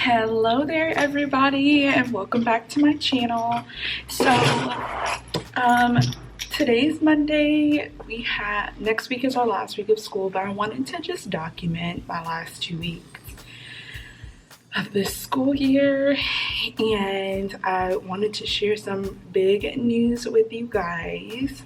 Hello there everybody, and welcome back to my channel. So today's Monday. Next week is our last week of school, but I wanted to just document my last 2 weeks of this school year, and I wanted to share some big news with you guys.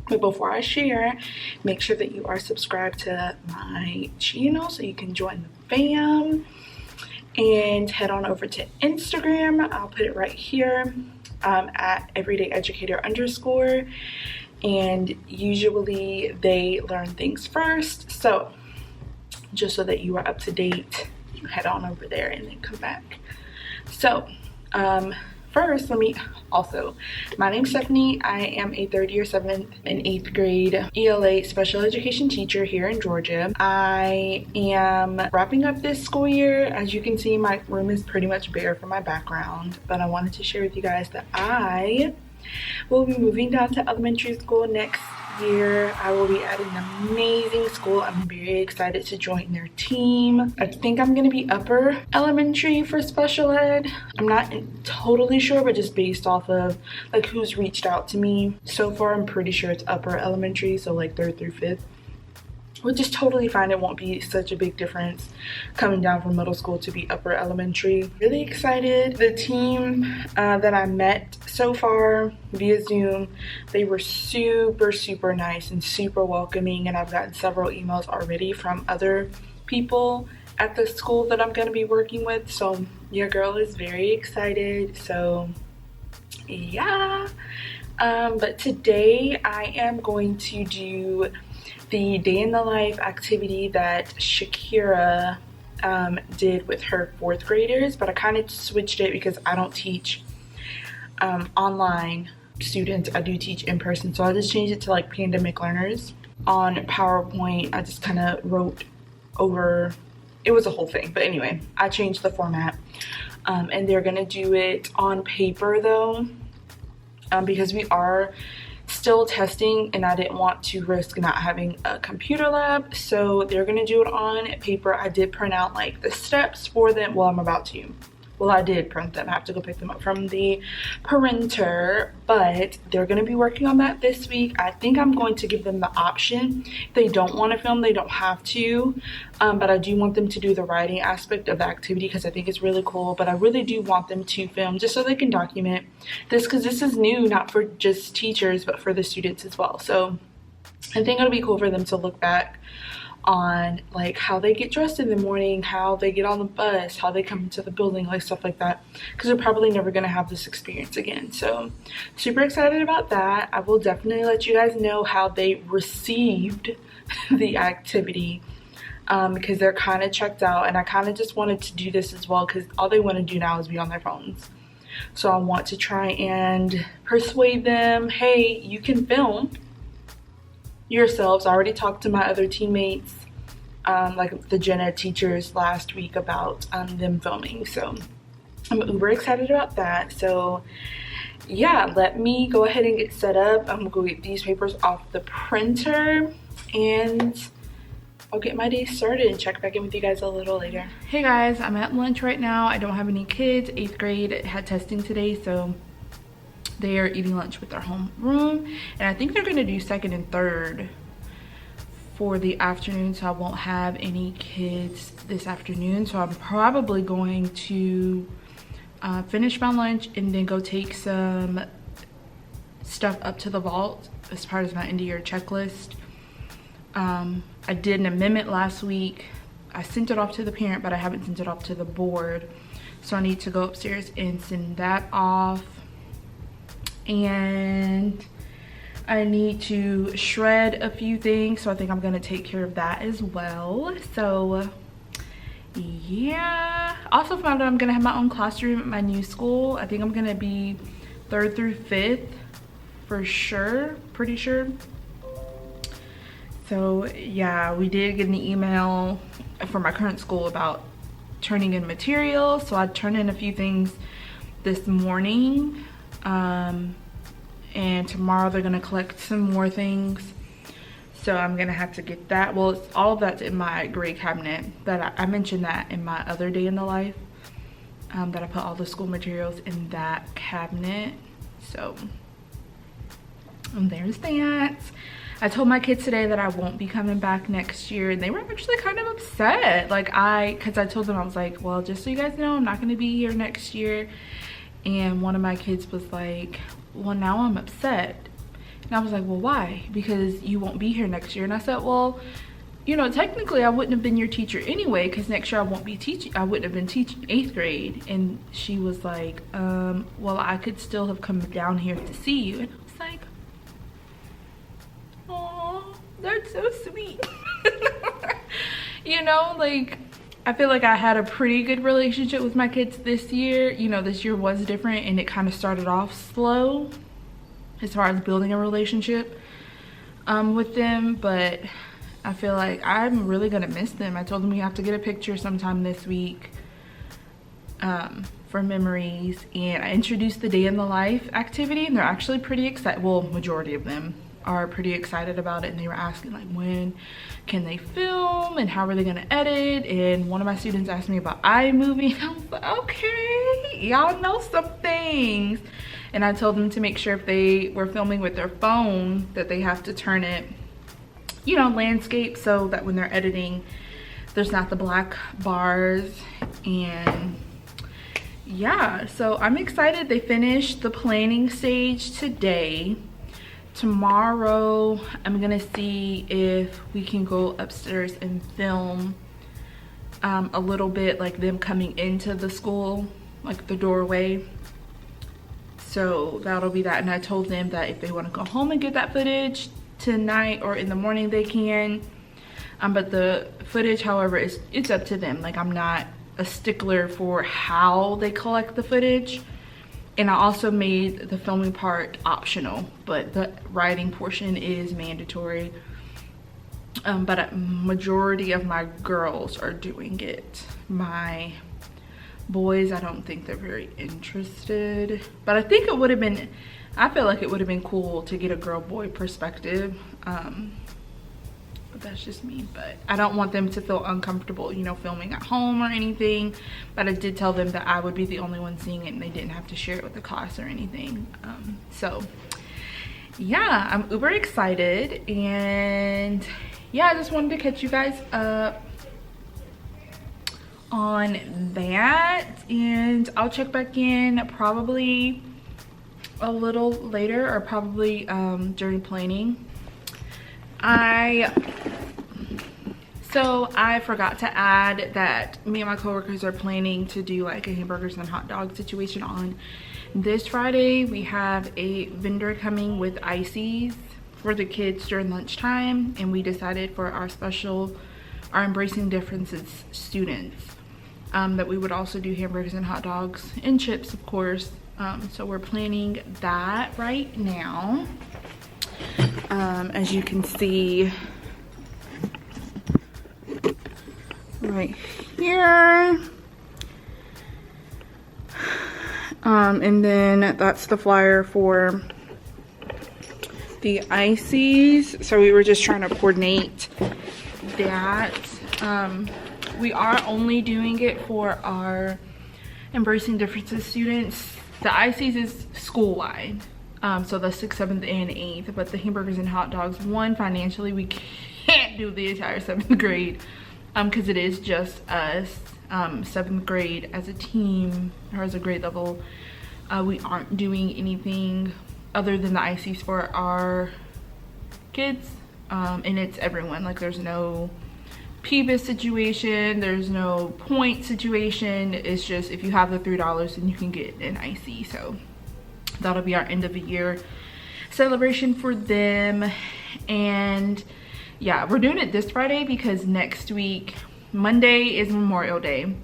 But before I share, make sure that you are subscribed to my channel so you can join the fam, and head on over to Instagram. I'll put it right here at everydayeducator_, and usually they learn things first, so just so that you are up to date, you head on over there and then come back. So first, my name's Stephanie. I am a 3rd year 7th and 8th grade ELA special education teacher here in Georgia. I am wrapping up this school year. As you can see, my room is pretty much bare for my background, but I wanted to share with you guys that I will be moving down to elementary school next year. I will be at an amazing school. I'm very excited to join their team. I think I'm going to be upper elementary for special ed. I'm not totally sure, but just based off of like who's reached out to me so far, I'm pretty sure it's upper elementary, so like 3rd through 5th, which is totally fine. It won't be such a big difference coming down from middle school to be upper elementary. Really excited. The team that I met so far via Zoom, they were super nice and super welcoming, and I've gotten several emails already from other people at the school that I'm going to be working with, so your girl is very excited. So yeah, but today I am going to do the day in the life activity that Shakira did with her 4th graders, but I kind of switched it because I don't teach online students. I do teach in person, so I just changed it to like pandemic learners. On PowerPoint, I just kind of wrote over, it was a whole thing, but anyway, I changed the format, and they're gonna do it on paper though, because we are still testing and I didn't want to risk not having a computer lab, so they're gonna do it on paper. I did print out like the steps for them. I did print them. I have to go pick them up from the printer, but they're going to be working on that this week. I think I'm going to give them the option. If they don't want to film, they don't have to, but I do want them to do the writing aspect of the activity because I think it's really cool. But I really do want them to film just so they can document this, because this is new, not for just teachers but for the students as well. So I think it'll be cool for them to look back on like how they get dressed in the morning, how they get on the bus, how they come into the building, like stuff like that, because they're probably never going to have this experience again. So super excited about that. I will definitely let you guys know how they received the activity, because they're kind of checked out, and I kind of just wanted to do this as well because all they want to do now is be on their phones. So I want to try and persuade them, hey, you can film yourselves. I already talked to my other teammates, like the gen ed teachers last week, about them filming, so I'm uber excited about that. So yeah, let me go ahead and get set up. I'm gonna go get these papers off the printer and I'll get my day started and check back in with you guys a little later. Hey guys, I'm at lunch right now. I don't have any kids. 8th grade had testing today, so they are eating lunch with their homeroom, and I think they're going to do 2nd and 3rd for the afternoon, so I won't have any kids this afternoon. So I'm probably going to finish my lunch and then go take some stuff up to the vault as part of my end of year checklist. I did an amendment last week. I sent it off to the parent, but I haven't sent it off to the board, so I need to go upstairs and send that off. And I need to shred a few things, so I think I'm gonna take care of that as well. So yeah, also found out I'm gonna have my own classroom at my new school. I think I'm gonna be 3rd through 5th for sure, pretty sure. So yeah, we did get an email from my current school about turning in materials, so I turned in a few things this morning. And tomorrow they're gonna collect some more things, so I'm gonna have to get that. Well, all of that's in my grade cabinet. That I mentioned that in my other day in the life. that I put all the school materials in that cabinet. So there's that. I told my kids today that I won't be coming back next year, and they were actually kind of upset. Like because I told them, I was like, well, just so you guys know, I'm not going to be here next year. And one of my kids was like, well, now I'm upset. And I was like, well, why? Because you won't be here next year. And I said, well, you know, technically I wouldn't have been your teacher anyway, because next year I won't be teaching. I wouldn't have been teaching 8th grade. And she was like, well, I could still have come down here to see you. And I was like, oh, that's so sweet. You know, like, I feel like I had a pretty good relationship with my kids this year. You know, this year was different, and it kind of started off slow as far as building a relationship with them. But I feel like I'm really gonna miss them. I told them we have to get a picture sometime this week for memories. And I introduced the day in the life activity, and they're actually pretty excited. Well, majority of them are pretty excited about it, and they were asking like, when can they film and how are they gonna edit? And one of my students asked me about iMovie, and I was like, okay, y'all know some things. And I told them to make sure if they were filming with their phone that they have to turn it, you know, landscape, so that when they're editing there's not the black bars. And yeah, so I'm excited. They finished the planning stage today. Tomorrow I'm gonna see if we can go upstairs and film a little bit, like them coming into the school, like the doorway. So that'll be that. And I told them that if they want to go home and get that footage tonight or in the morning, they can. But the footage, however, it's up to them. Like, I'm not a stickler for how they collect the footage. And I also made the filming part optional, but the writing portion is mandatory. But a majority of my girls are doing it. My boys, I don't think they're very interested. But I think it would have been, I feel like it would have been cool to get a girl-boy perspective. But that's just me. But I don't want them to feel uncomfortable, you know, filming at home or anything. But I did tell them that I would be the only one seeing it, and they didn't have to share it with the class or anything. So yeah, I'm uber excited. And yeah, I just wanted to catch you guys up on that, and I'll check back in probably a little later, or probably during planning. So I forgot to add that me and my coworkers are planning to do like a hamburgers and hot dog situation on this Friday. We have a vendor coming with ices for the kids during lunchtime, and we decided for our Embracing Differences students that we would also do hamburgers and hot dogs and chips, of course. So we're planning that right now. As you can see right here. And then that's the flyer for the ices. So we were just trying to coordinate that. We are only doing it for our Embracing Differences students. The ices is school-wide. So the 6th, 7th, and 8th. But the hamburgers and hot dogs, one, financially, we can't do the entire 7th grade. Because it is just us. 7th grade as a team, or as a grade level. We aren't doing anything other than the ices for our kids. And it's everyone. Like, there's no PBIS situation, there's no point situation. It's just if you have the $3 then you can get an IC. So that'll be our end of the year celebration for them. And yeah, we're doing it this Friday because next week, Monday is Memorial Day.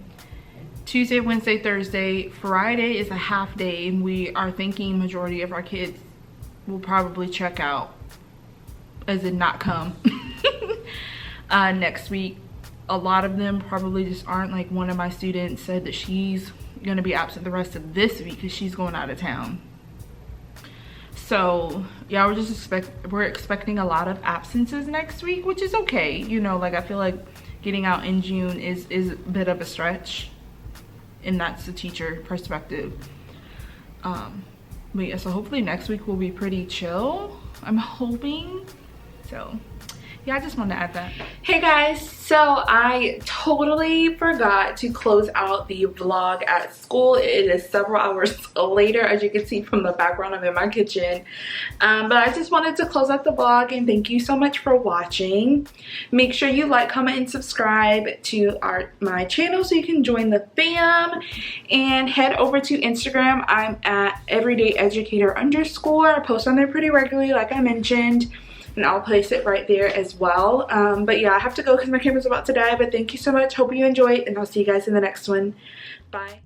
Tuesday, Wednesday, Thursday, Friday is a half day, and we are thinking majority of our kids will probably check out, as in not come. Next week. A lot of them probably just aren't. Like, one of my students said that she's gonna be absent the rest of this week because she's going out of town. So yeah, we're expecting a lot of absences next week, which is okay. You know, like, I feel like getting out in June is a bit of a stretch and that's the teacher perspective. But yeah, so hopefully next week will be pretty chill, I'm hoping. So yeah, I just wanted to add that. Hey guys, so I totally forgot to close out the vlog at school. It is several hours later, as you can see from the background. I'm in my kitchen. But I just wanted to close out the vlog and thank you so much for watching. Make sure you like, comment, and subscribe to my channel so you can join the fam. And head over to Instagram. I'm at everydayeducator_. I post on there pretty regularly, like I mentioned. And I'll place it right there as well. But yeah, I have to go because my camera's about to die. But thank you so much. Hope you enjoyed, and I'll see you guys in the next one. Bye.